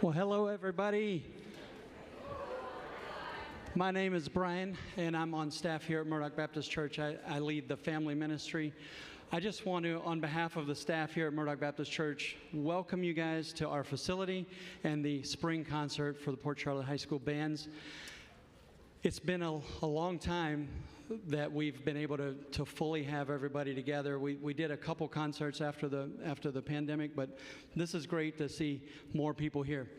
Well, hello, everybody. My name is Brian, and I'm on staff here at Murdoch Baptist Church. I lead the family ministry. I just want to, on behalf of the staff here at Murdoch Baptist Church, welcome you guys to our facility and the spring concert for the Port Charlotte High School bands. It's been a long time that we've been able to fully have everybody together. We did a couple concerts after the pandemic, but this is great to see more people here.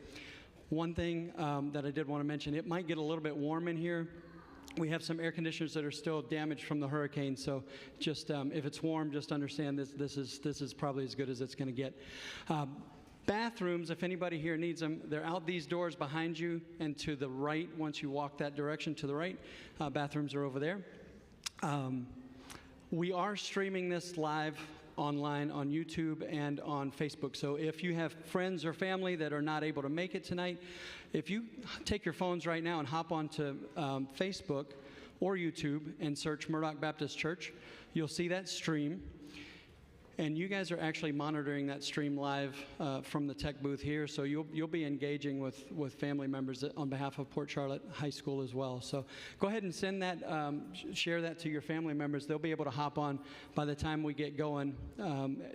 One thing that I did want to mention, it might get a little bit warm in here. We have some air conditioners that are still damaged from the hurricane, so just if it's warm, just understand this is probably as good as it's going to get. Bathrooms, if anybody here needs them, they're out these doors behind you and to the right. Once you walk that direction to the right, bathrooms are over there. We are streaming this live online on YouTube and on Facebook. So if you have friends or family that are not able to make it tonight, if you take your phones right now and hop onto Facebook or YouTube and search Murdoch Baptist Church, you'll see that stream. And you guys are actually monitoring that stream live from the tech booth here, so you'll be engaging with family members on behalf of Port Charlotte High School as well. So go ahead and send that, share that to your family members. They'll be able to hop on by the time we get going.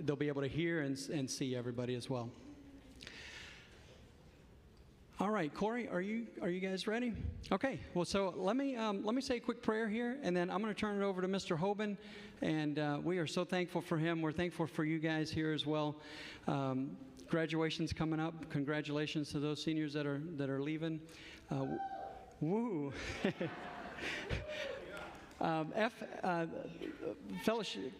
They'll be able to hear and see everybody as well. All right, Corey, are you guys ready? Okay. Well, so let me say a quick prayer here, and then I'm going to turn it over to Mr. Hoeben, and we are so thankful for him. We're thankful for you guys here as well. Graduation's coming up. Congratulations to those seniors that are leaving. Woo. Fellowship.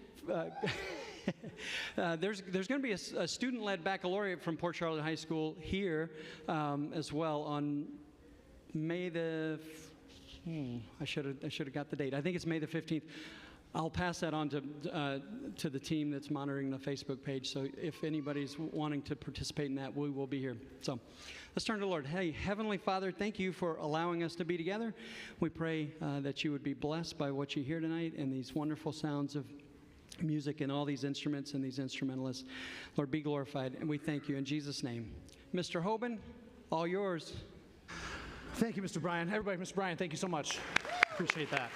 There's going to be a student-led baccalaureate from Port Charlotte High School here as well on May the. I should have got the date. I think it's May the 15th. I'll pass that on to the team that's monitoring the Facebook page. So if anybody's wanting to participate in that, we will be here. So let's turn to the Lord. Hey, Heavenly Father, thank you for allowing us to be together. We pray that you would be blessed by what you hear tonight and these wonderful sounds of music and all these instruments and these instrumentalists. Lord, be glorified, and we thank you in Jesus' name. Mr. Hoeben, all yours. Thank you, Mr. Brian. Everybody, Mr. Brian, thank you so much. Appreciate that.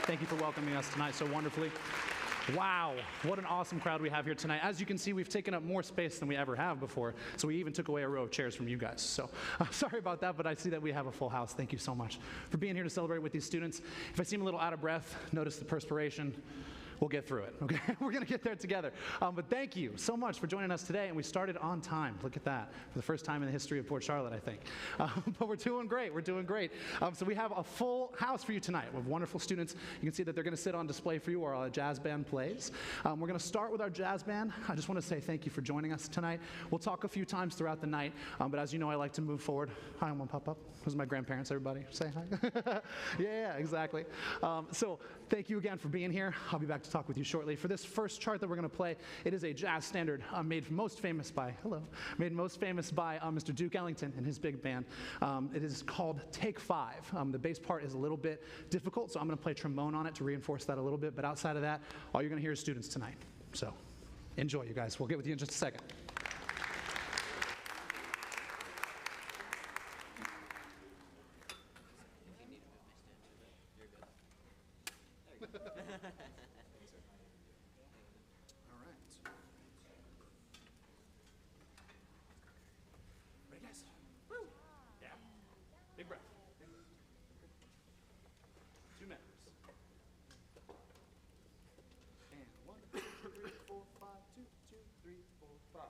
Thank you for welcoming us tonight so wonderfully. Wow, what an awesome crowd we have here tonight. As you can see, we've taken up more space than we ever have before, so we even took away a row of chairs from you guys. So sorry about that, but I see that we have a full house. Thank you so much for being here to celebrate with these students. If I seem a little out of breath, notice the perspiration. We'll get through it, okay? We're going to get there together. But thank you so much for joining us today, and we started on time. Look at that. For the first time in the history of Port Charlotte, I think. But we're doing great. We're doing great. So we have a full house for you tonight with wonderful students. You can see that they're going to sit on display for you while our jazz band plays. We're going to start with our jazz band. I just want to say thank you for joining us tonight. We'll talk a few times throughout the night, but as you know, I like to move forward. Hi, I'm on pop-up. Those are my grandparents, everybody. Say hi. Yeah, exactly. So thank you again for being here. I'll be back to talk with you shortly. For this first chart that we're going to play, it is a jazz standard made most famous by Mr. Duke Ellington and his big band. It is called Take 5. The bass part is a little bit difficult, so I'm going to play trombone on it to reinforce that a little bit, but outside of that, all you're going to hear is students tonight. So enjoy, you guys. We'll get with you in just a second. Big breath. 2 minutes. And 1, 2, 3, 4, 5, 2, 2, 3, 4, 5.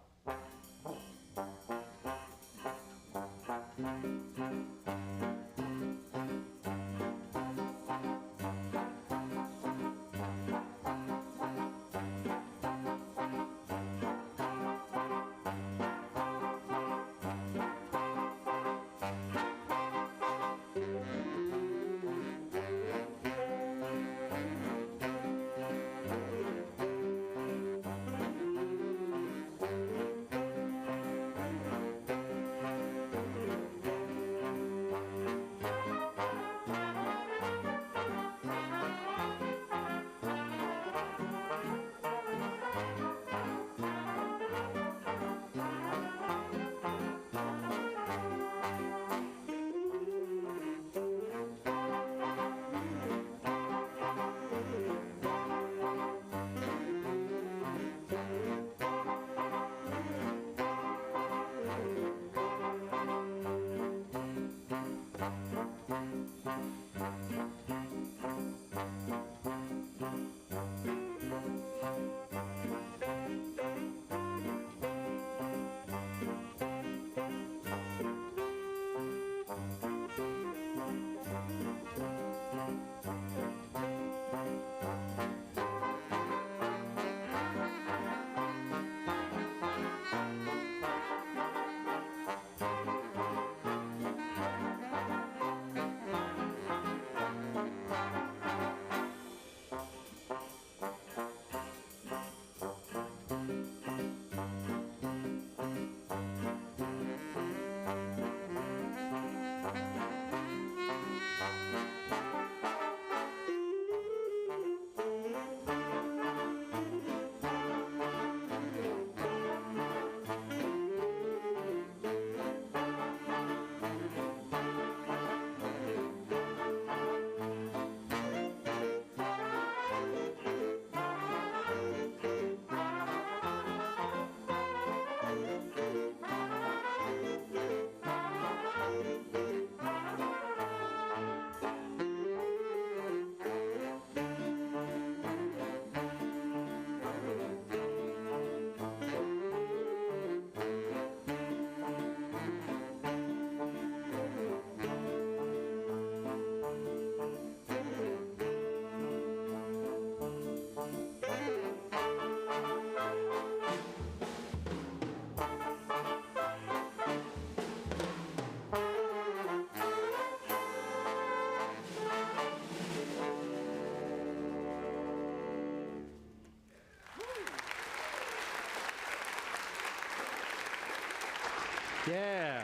Yeah.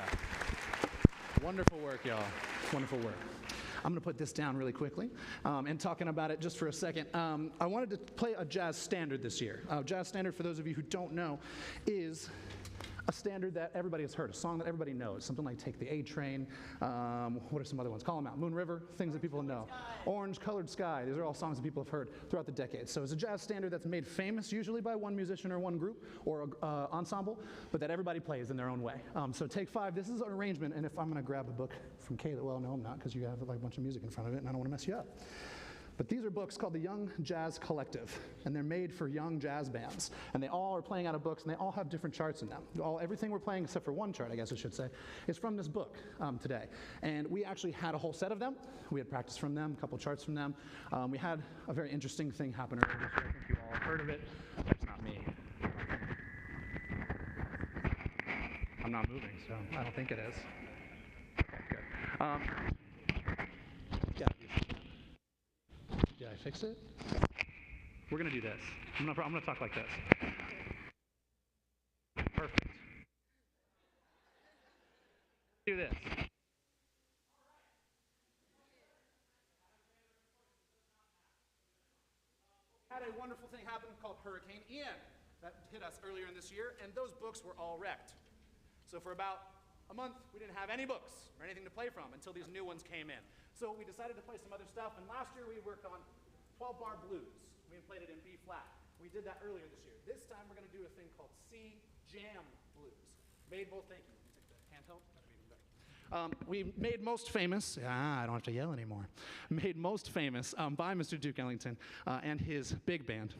Wonderful work, y'all. Wonderful work. I'm going to put this down really quickly and talking about it just for a second. I wanted to play a jazz standard this year. Jazz standard, for those of you who don't know, is a standard that everybody has heard, a song that everybody knows, something like Take the A Train. What are some other ones? Call them out. Moon River, things that people know. Orange Colored Sky. These are all songs that people have heard throughout the decades. So it's a jazz standard that's made famous usually by one musician or one group or ensemble, but that everybody plays in their own way. So Take 5, this is an arrangement, and if I'm going to grab a book from Kayla, well, no, I'm not, because you have like a bunch of music in front of it, and I don't want to mess you up. But these are books called the Young Jazz Collective, and they're made for young jazz bands. And they all are playing out of books, and they all have different charts in them. Everything we're playing, except for one chart, I guess I should say, is from this book today. And we actually had a whole set of them. We had practice from them, a couple charts from them. We had a very interesting thing happen earlier this year. I think you all heard of it. That's not me. I'm not moving, so I don't think it is. Okay, good. Did I fix it? We're going to do this. I'm going to talk like this. Perfect. Do this. Had a wonderful thing happen called Hurricane Ian that hit us earlier in this year, and those books were all wrecked. So for about a month, we didn't have any books or anything to play from until these new ones came in. So we decided to play some other stuff, and last year we worked on 12-bar blues. We played it in B flat. We did that earlier this year. This time we're going to do a thing called C jam blues. Made both, thank you. Take the handheld. That'd be even better. We made most famous, I don't have to yell anymore, made most famous by Mr. Duke Ellington and his big band.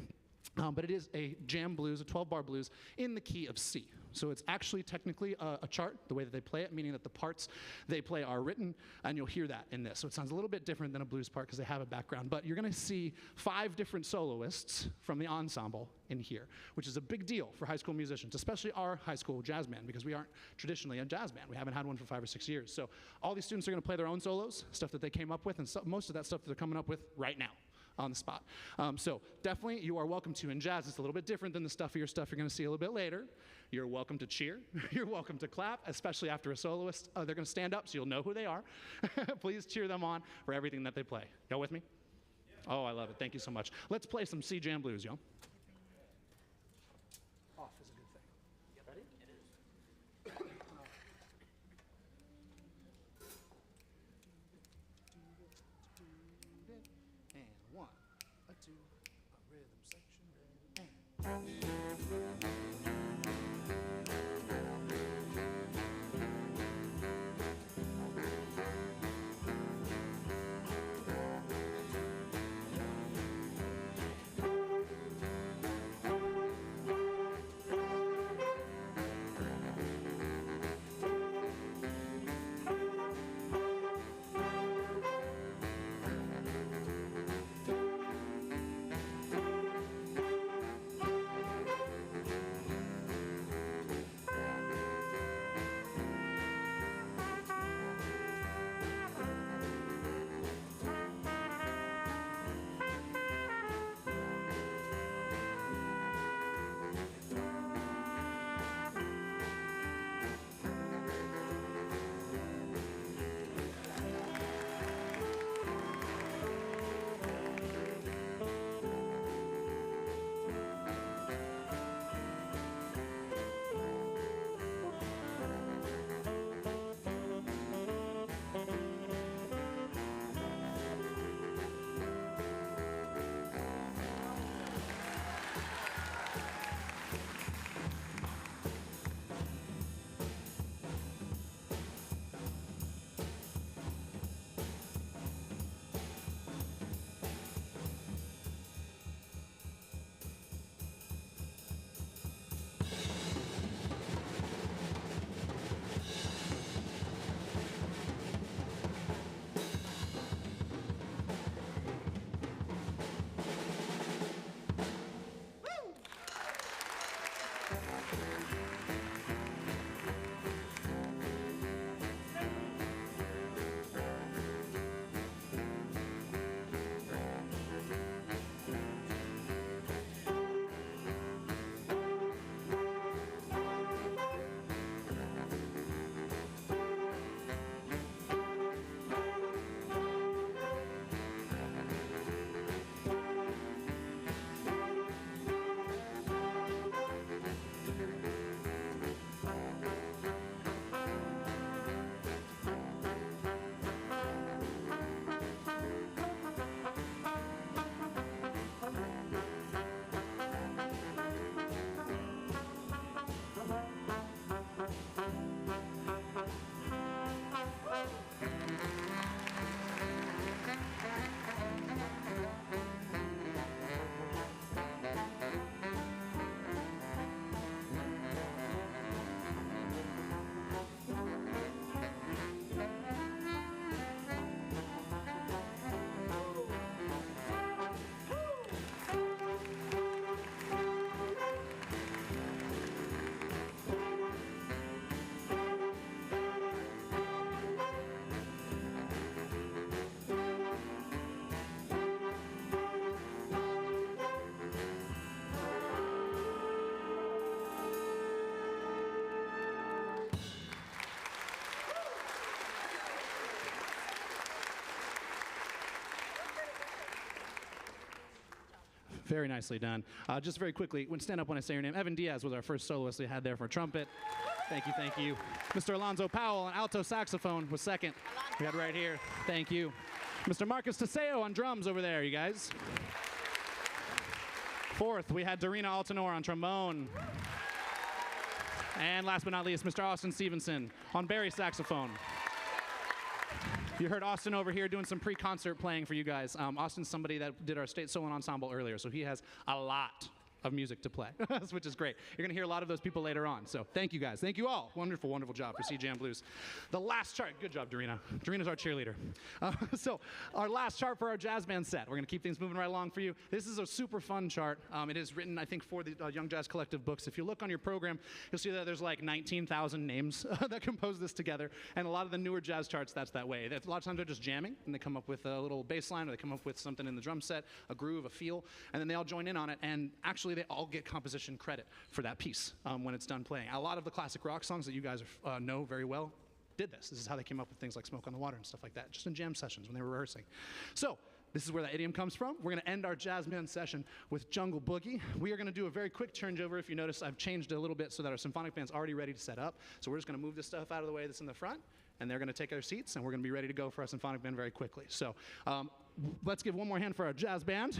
But it is a jam blues, a 12-bar blues, in the key of C. So it's actually technically a chart, the way that they play it, meaning that the parts they play are written, and you'll hear that in this. So it sounds a little bit different than a blues part because they have a background. But you're going to see 5 different soloists from the ensemble in here, which is a big deal for high school musicians, especially our high school jazz band, because we aren't traditionally a jazz band. We haven't had one for 5 or 6 years. So all these students are going to play their own solos, stuff that they came up with, and most of that stuff that they're coming up with right now on the spot. So definitely you are welcome to. In jazz, it's a little bit different than the stuffier stuff you're going to see a little bit later. You're welcome to cheer. You're welcome to clap, especially after a soloist. They're going to stand up so you'll know who they are. Please cheer them on for everything that they play. Y'all with me? Yeah. Oh, I love it. Thank you so much. Let's play some C jam blues, y'all. Off is a good thing. You ready? It is. And 1, a 2, a rhythm section, and Very nicely done. Just very quickly, stand up when I say your name. Evan Diaz was our first soloist we had there for trumpet. Thank you, thank you. Mr. Alonzo Powell on alto saxophone was second. We had right here. Thank you. Mr. Marcus Teseo on drums over there, you guys. Fourth, we had Darina Altanor on trombone. And last but not least, Mr. Austin Stevenson on Barry saxophone. You heard Austin over here doing some pre-concert playing for you guys. Austin's somebody that did our state solo ensemble earlier, so he has a lot of music to play, which is great. You're gonna hear a lot of those people later on. So thank you guys, thank you all. Wonderful, wonderful job for CJAM Blues. The last chart, good job, Darina. Darina's our cheerleader. So our last chart for our jazz band set. We're gonna keep things moving right along for you. This is a super fun chart. It is written, I think, for the Young Jazz Collective books. If you look on your program, you'll see that there's like 19,000 names that compose this together. And a lot of the newer jazz charts, that's that way. A lot of times they're just jamming, and they come up with a little bass line, or they come up with something in the drum set, a groove, a feel, and then they all join in on it. And actually, they all get composition credit for that piece when it's done playing. A lot of the classic rock songs that you guys know very well did this. This is how they came up with things like Smoke on the Water and stuff like that, just in jam sessions when they were rehearsing. So this is where that idiom comes from. We're going to end our jazz band session with Jungle Boogie. We are going to do a very quick changeover. If you notice, I've changed it a little bit so that our symphonic band's already ready to set up. So we're just going to move this stuff out of the way that's in the front, and they're going to take their seats, and we're going to be ready to go for our symphonic band very quickly. So let's give one more hand for our jazz band,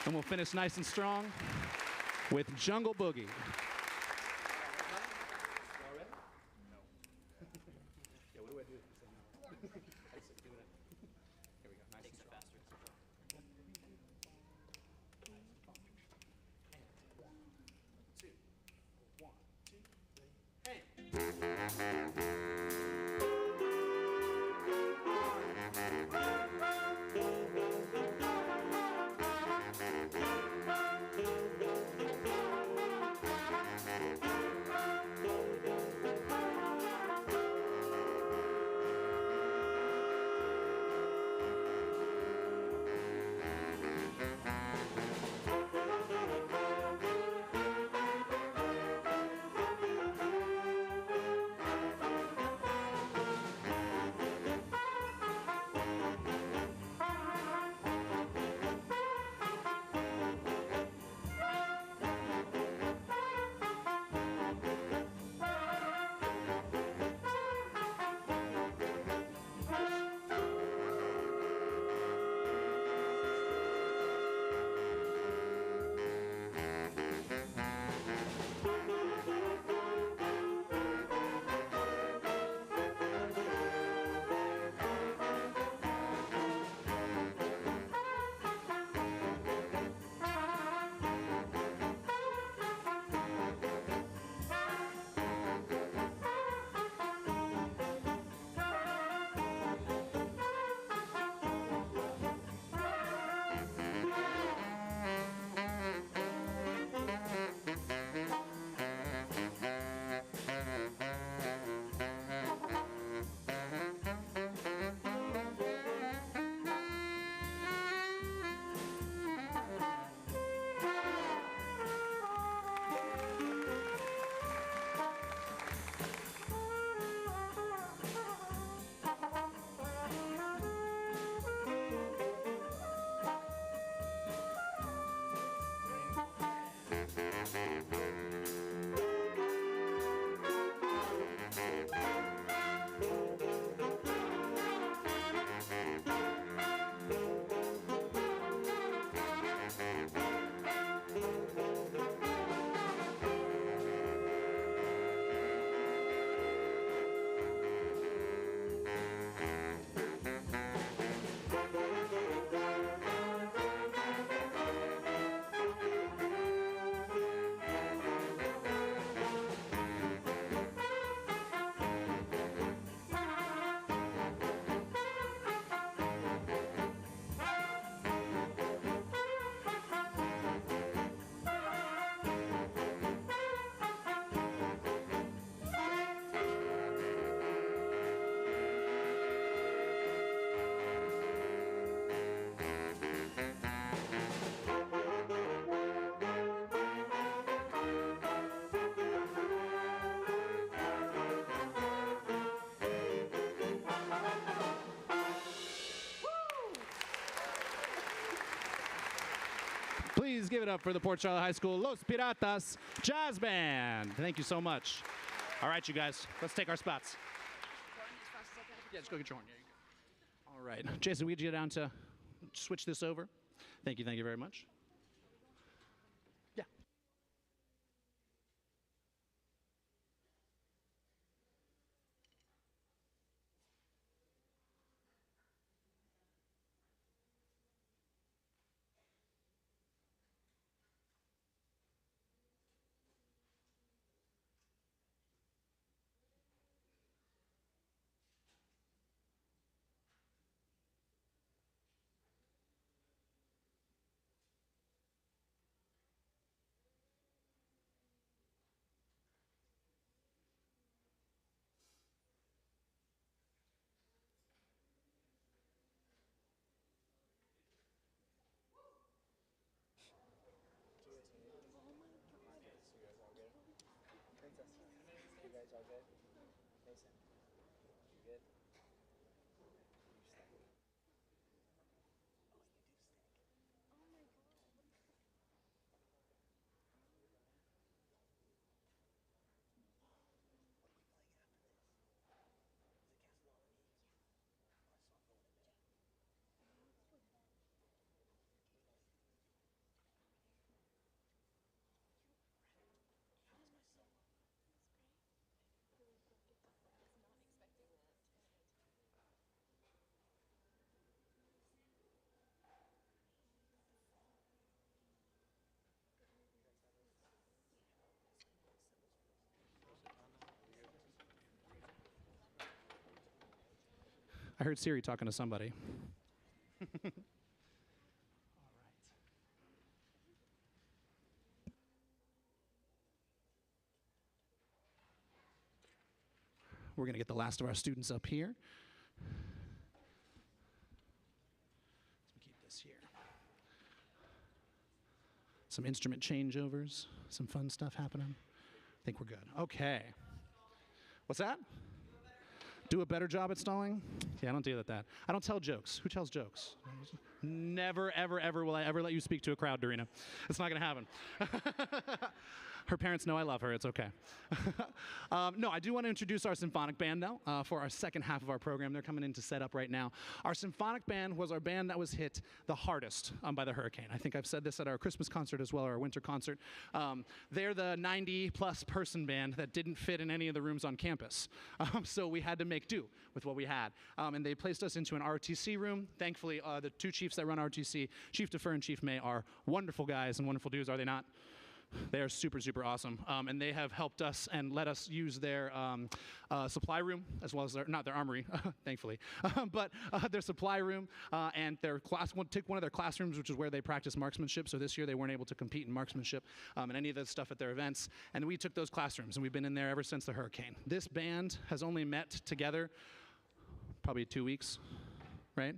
and we'll finish nice and strong with Jungle Boogie. Please give it up for the Port Charlotte High School Los Piratas Jazz Band. Thank you so much. All right, you guys, let's take our spots. Yeah, just go get your horn. Yeah, you go. All right. Jason, we get you down to switch this over. Thank you very much. Yeah. I heard Siri talking to somebody. All right. We're going to get the last of our students up here. Let's keep this here. Some instrument changeovers, some fun stuff happening. I think we're good. Okay. What's that? Do a better job at stalling? Yeah, I don't do that. I don't tell jokes. Who tells jokes? Never, ever, ever will I ever let you speak to a crowd, Dorina. It's not going to happen. Her parents know I love her. It's okay. No, I do want to introduce our symphonic band now for our second half of our program. They're coming in to set up right now. Our symphonic band was our band that was hit the hardest by the hurricane. I think I've said this at our Christmas concert as well, or our winter concert. They're the 90-plus person band that didn't fit in any of the rooms on campus. So we had to make do with what we had. And they placed us into an RTC room. Thankfully, the two chiefs that run RTC, Chief Defer and Chief May, are wonderful guys and wonderful dudes, are they not? They are super, super awesome. And they have helped us and let us use their supply room, as well as not their armory, thankfully, but their supply room and their class. Take one of their classrooms, which is where they practice marksmanship. So this year they weren't able to compete in marksmanship and any of that stuff at their events. And we took those classrooms, and we've been in there ever since the hurricane. This band has only met together probably 2 weeks, right?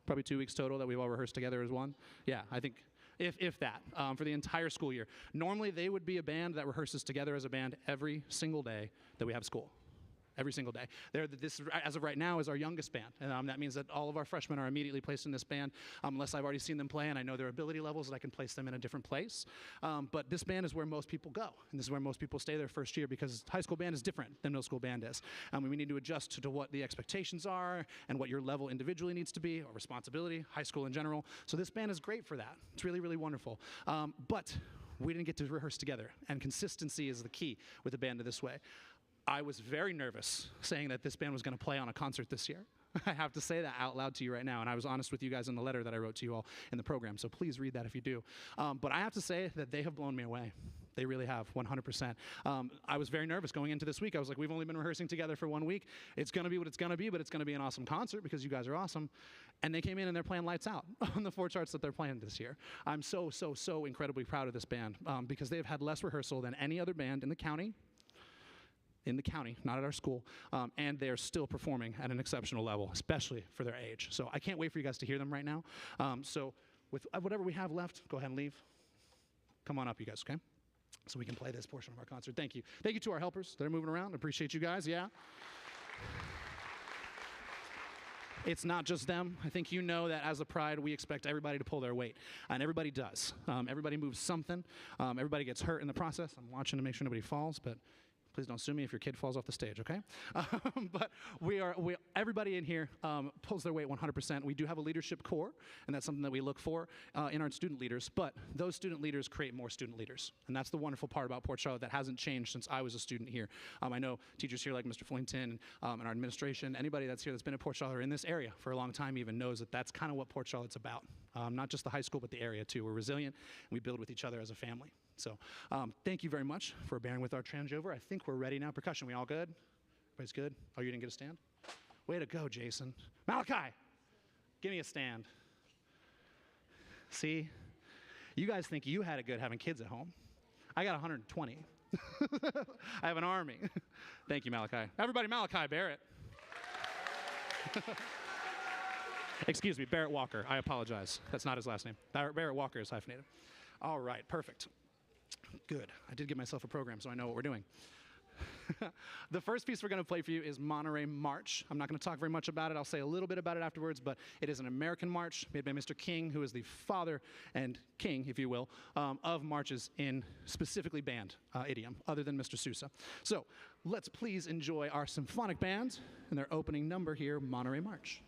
Probably 2 weeks total that we've all rehearsed together as one. Yeah, I think. If that, for the entire school year. Normally, they would be a band that rehearses together as a band every single day that we have school. Every single day. This, as of right now, is our youngest band. And that means that all of our freshmen are immediately placed in this band, unless I've already seen them play and I know their ability levels that I can place them in a different place. But this band is where most people go. And this is where most people stay their first year, because high school band is different than middle school band is. We need to adjust to what the expectations are and what your level individually needs to be, or responsibility, high school in general. So this band is great for that. It's really, really wonderful. But we didn't get to rehearse together. And consistency is the key with a band this way. I was very nervous saying that this band was going to play on a concert this year. I have to say that out loud to you right now, and I was honest with you guys in the letter that I wrote to you all in the program, so please read that if you do. But I have to say that they have blown me away. They really have, 100%. I was very nervous going into this week. I was like, we've only been rehearsing together for 1 week. It's going to be what it's going to be, but it's going to be an awesome concert because you guys are awesome. And they came in and they're playing lights out on the 4 charts that they're playing this year. I'm so, so, so incredibly proud of this band because they've had less rehearsal than any other band in the county, not at our school, and they're still performing at an exceptional level, especially for their age. So I can't wait for you guys to hear them right now. So with whatever we have left, go ahead and leave. Come on up, you guys, okay? So we can play this portion of our concert. Thank you. Thank you to our helpers that are moving around. Appreciate you guys, yeah. It's not just them. I think you know that as a Pride, we expect everybody to pull their weight, and everybody does. Everybody moves something. Everybody gets hurt in the process. I'm watching to make sure nobody falls, but please don't sue me if your kid falls off the stage, okay? But everybody in here pulls their weight 100%. We do have a leadership core, and that's something that we look for in our student leaders. But those student leaders create more student leaders, and that's the wonderful part about Port Charlotte that hasn't changed since I was a student here. I know teachers here like Mr. Flington and our administration, anybody that's here that's been at Port Charlotte or in this area for a long time even knows that that's kind of what Port Charlotte's about. Not just the high school, but the area too. We're resilient, and we build with each other as a family. So thank you very much for bearing with our changeover. I think we're ready now. Percussion, we all good? Everybody's good? Oh, you didn't get a stand? Way to go, Jason. Malachi, give me a stand. See? You guys think you had it good having kids at home. I got 120. I have an army. Thank you, Malachi. Everybody, Malachi Barrett. Excuse me, Barrett Walker. I apologize. That's not his last name. Barrett Walker is hyphenated. All right, perfect. Good. I did give myself a program, so I know what we're doing. The first piece we're going to play for you is Monterey March. I'm not going to talk very much about it. I'll say a little bit about it afterwards, but it is an American march made by Mr. King, who is the father and king, if you will, of marches in specifically band idiom, other than Mr. Sousa. So let's please enjoy our symphonic band and their opening number here, Monterey March.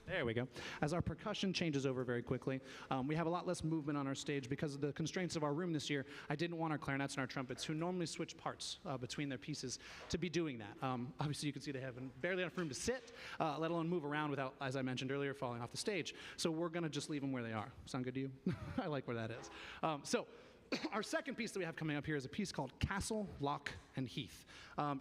There we go. As our percussion changes over very quickly, we have a lot less movement on our stage because of the constraints of our room this year. I didn't want our clarinets and our trumpets, who normally switch parts between their pieces, to be doing that. Obviously, you can see they have barely enough room to sit, let alone move around without, as I mentioned earlier, falling off the stage. So we're going to just leave them where they are. Sound good to you? I like where that is. So our second piece that we have coming up here is a piece called Castle, Lock, and Heath.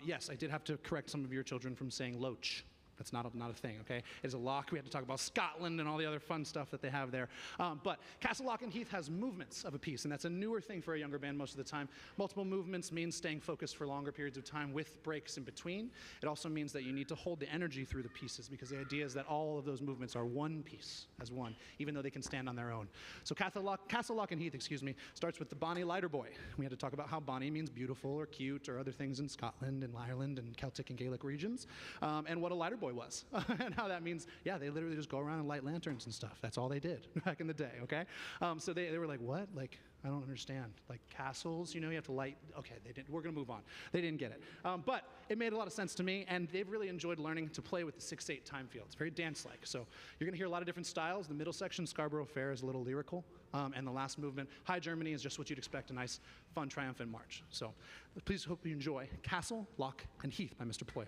Yes, I did have to correct some of your children from saying loach. That's not a thing, okay? It is a lock. We had to talk about Scotland and all the other fun stuff that they have there. But Castle, Lock, and Heath has movements of a piece, and that's a newer thing for a younger band most of the time. Multiple movements means staying focused for longer periods of time with breaks in between. It also means that you need to hold the energy through the pieces, because the idea is that all of those movements are one piece as one, even though they can stand on their own. So Castle, Lock, and Heath, starts with the Bonnie Lighter Boy. We had to talk about how Bonnie means beautiful or cute or other things in Scotland and Ireland and Celtic and Gaelic regions, and what a lighter boy was, and how that means, yeah, they literally just go around and light lanterns and stuff. That's all they did back in the day, okay? So they were like, what? Like, I don't understand. Like castles, you have to light. Okay, they didn't. We're going to move on. They didn't get it. But it made a lot of sense to me, and they've really enjoyed learning to play with the 6/8 time field. It's very dance-like. So you're going to hear a lot of different styles. The middle section, Scarborough Fair, is a little lyrical, and the last movement, High Germany, is just what you'd expect, a nice, fun, triumphant march. So please hope you enjoy Castle, Lock, and Heath by Mr. Ployhar.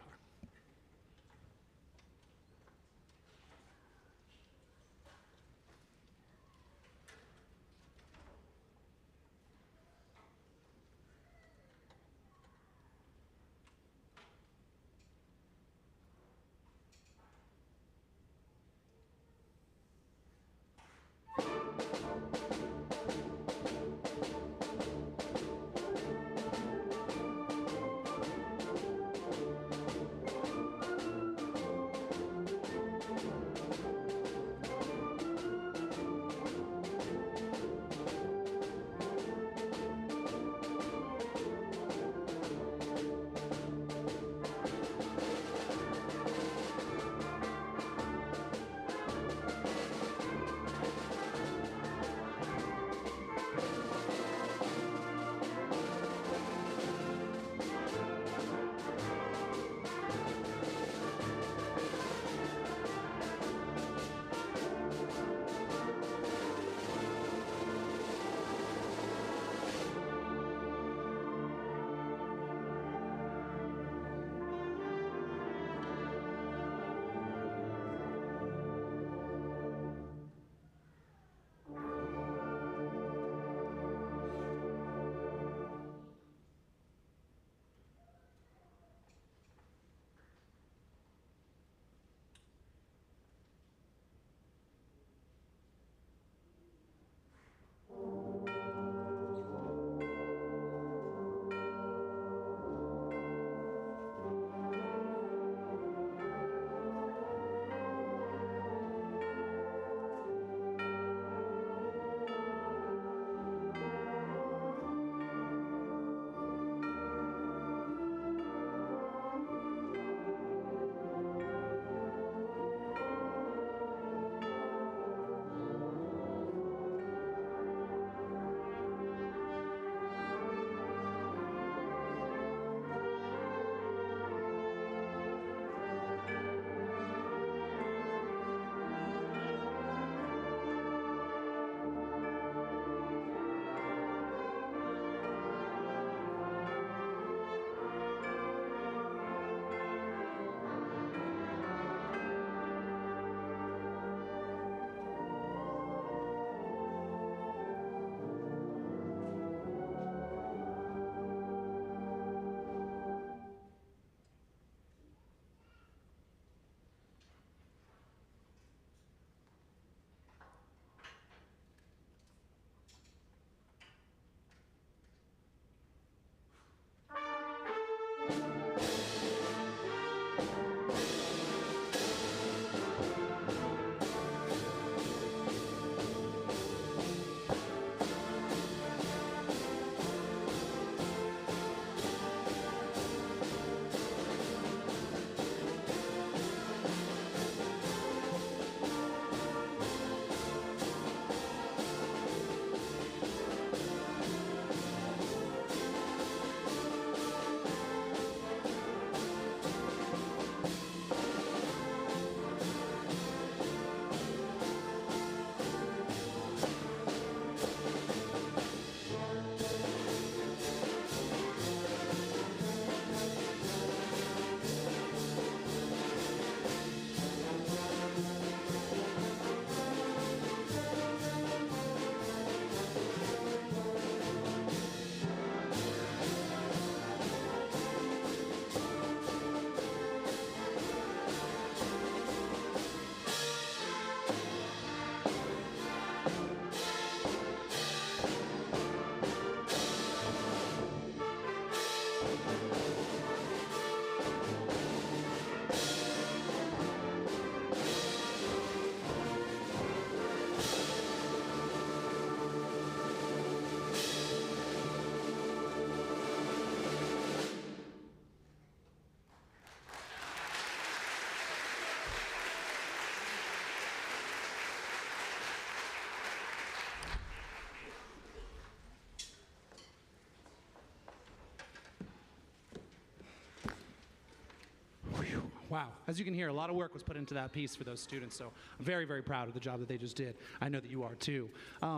Wow. As you can hear, a lot of work was put into that piece for those students, so I'm very, very proud of the job that they just did. I know that you are too.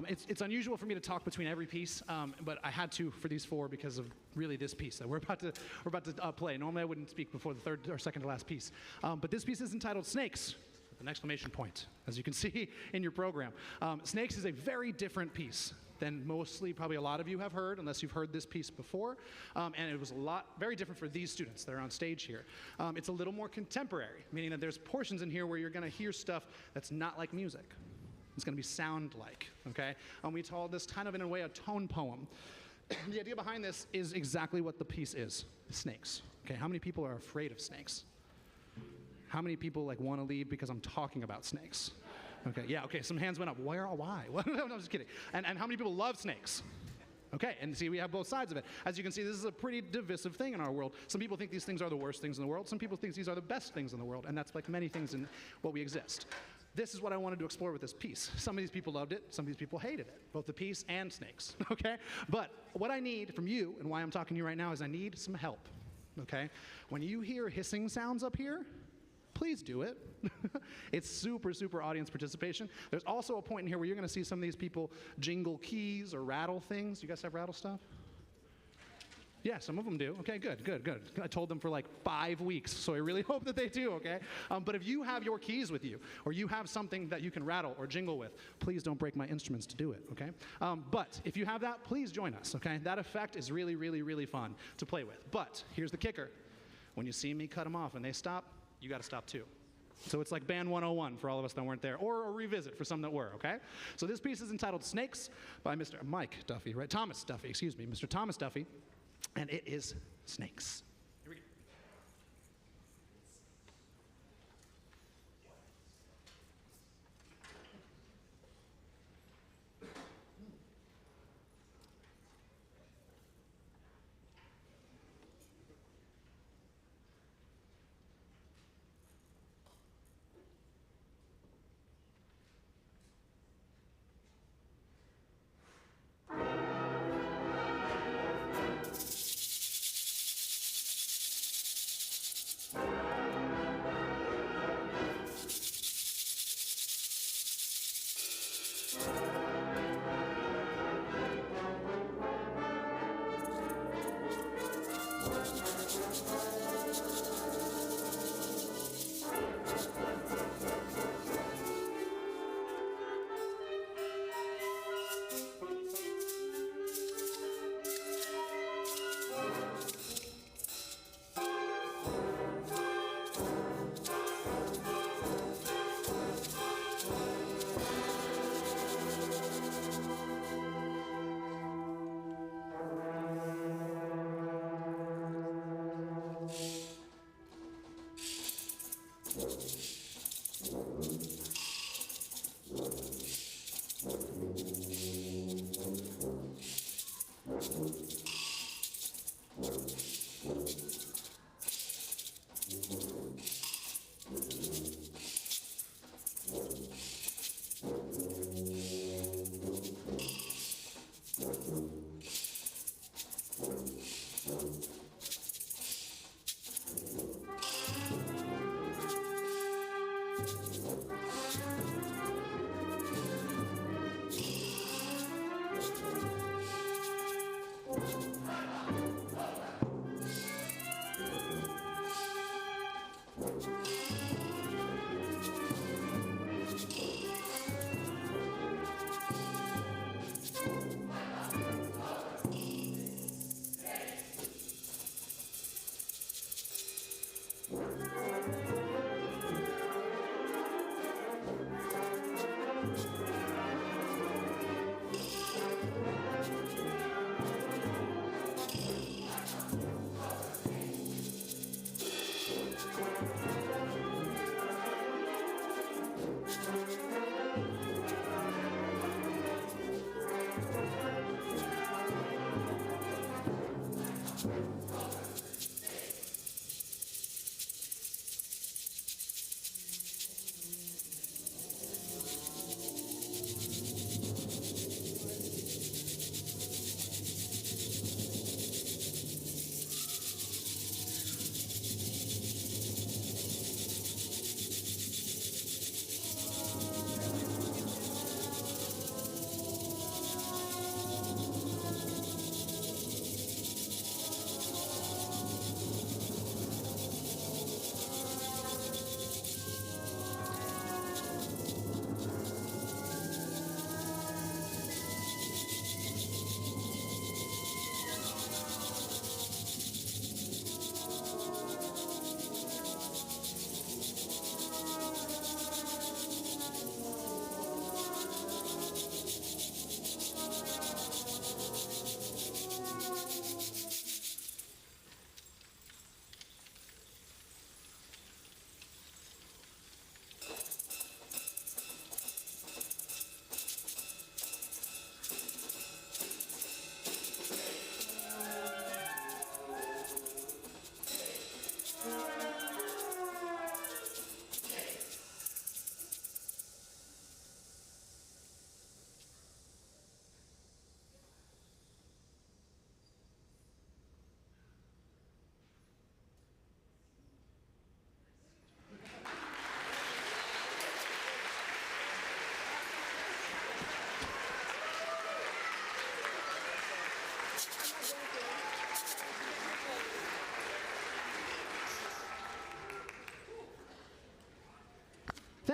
It's unusual for me to talk between every piece, but I had to for these four because of really this piece that we're about to play. Normally I wouldn't speak before the third or second to last piece. But this piece is entitled Snakes, with an exclamation point, as you can see in your program. Snakes is a very different piece than mostly probably a lot of you have heard, unless you've heard this piece before. And it was very different for these students that are on stage here. It's a little more contemporary, meaning that there's portions in here where you're gonna hear stuff that's not like music. It's gonna be sound-like, okay? We call this kind of, in a way, a tone poem. The idea behind this is exactly what the piece is, snakes. Okay, how many people are afraid of snakes? How many people want to leave because I'm talking about snakes? Okay, yeah, okay, some hands went up. Why? No, I'm just kidding. And how many people love snakes? Okay, and see, we have both sides of it. As you can see, this is a pretty divisive thing in our world. Some people think these things are the worst things in the world. Some people think these are the best things in the world, and that's like many things in what we exist. This is what I wanted to explore with this piece. Some of these people loved it, some of these people hated it, both the piece and snakes, okay? But what I need from you, and why I'm talking to you right now, is I need some help, okay? When you hear hissing sounds up here, please do it. It's super, super audience participation. There's also a point in here where you're gonna see some of these people jingle keys or rattle things. You guys have rattle stuff? Yeah, some of them do. Okay, good. I told them for like 5 weeks, so I really hope that they do, okay? But if you have your keys with you, or you have something that you can rattle or jingle with, please don't break my instruments to do it, okay? But if you have that, please join us, okay? That effect is really, really, really fun to play with. But here's the kicker. When you see me cut them off and they stop, you gotta stop too. So it's like Band 101 for all of us that weren't there, or a revisit for some that were, okay? So this piece is entitled Snakes by Mr. Mike Duffy, right? Thomas Duffy, excuse me, Mr. Thomas Duffy, and it is Snakes. Here we go.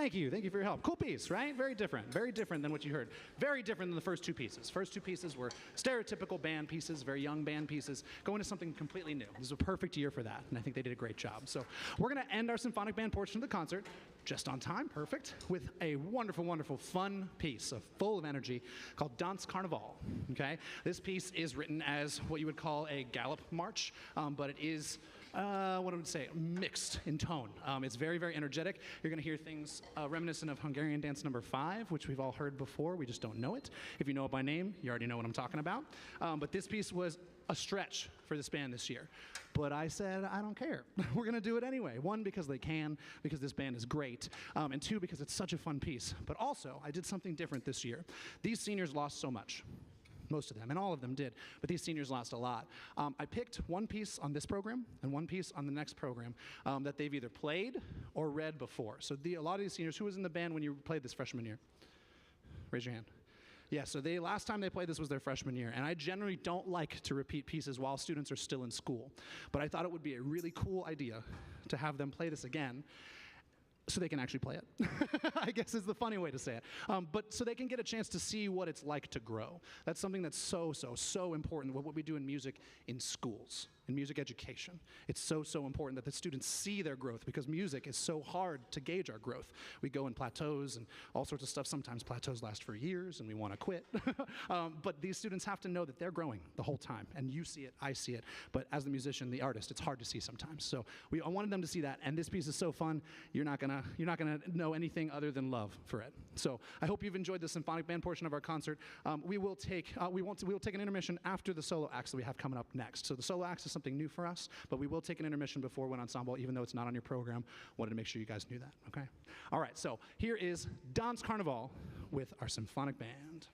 Thank you for your help. Cool piece, right? Very different than what you heard. Very different than the first two pieces. First two pieces were stereotypical band pieces, very young band pieces, going to something completely new. This is a perfect year for that, and I think they did a great job. So we're going to end our symphonic band portion of the concert, just on time, perfect, with a wonderful, wonderful, fun piece full of energy called Danse Carnaval, okay? This piece is written as what you would call a gallop march, but it is what I would say, mixed in tone. It's very, very energetic. You're going to hear things reminiscent of Hungarian dance number 5, which we've all heard before. We just don't know it. If you know it by name, you already know what I'm talking about. But this piece was a stretch for this band this year. But I said, I don't care. We're going to do it anyway. 1, because they can, because this band is great. And 2, because it's such a fun piece. But also, I did something different this year. These seniors lost so much. Most of them, and all of them did, but these seniors lost a lot. I picked one piece on this program and one piece on the next program that they've either played or read before. So a lot of these seniors, who was in the band when you played this freshman year? Raise your hand. Yeah, so last time they played this was their freshman year, and I generally don't like to repeat pieces while students are still in school, but I thought it would be a really cool idea to have them play this again so they can actually play it, I guess is the funny way to say it. But so they can get a chance to see what it's like to grow. That's something that's so important, what we do in music in schools, in music education. It's so important that the students see their growth, because music is so hard to gauge our growth. We go in plateaus and all sorts of stuff. Sometimes plateaus last for years and we want to quit. But these students have to know that they're growing the whole time, and you see it, I see it. But as the musician, the artist, it's hard to see sometimes. So I wanted them to see that, and this piece is so fun, you're not gonna know anything other than love for it. So I hope you've enjoyed the symphonic band portion of our concert. We will take an intermission after the solo acts that we have coming up next. So the solo acts is something new for us, but we will take an intermission before one ensemble, even though it's not on your program. Wanted to make sure you guys knew that, okay? All right, so here is Danse Carnaval with our symphonic band.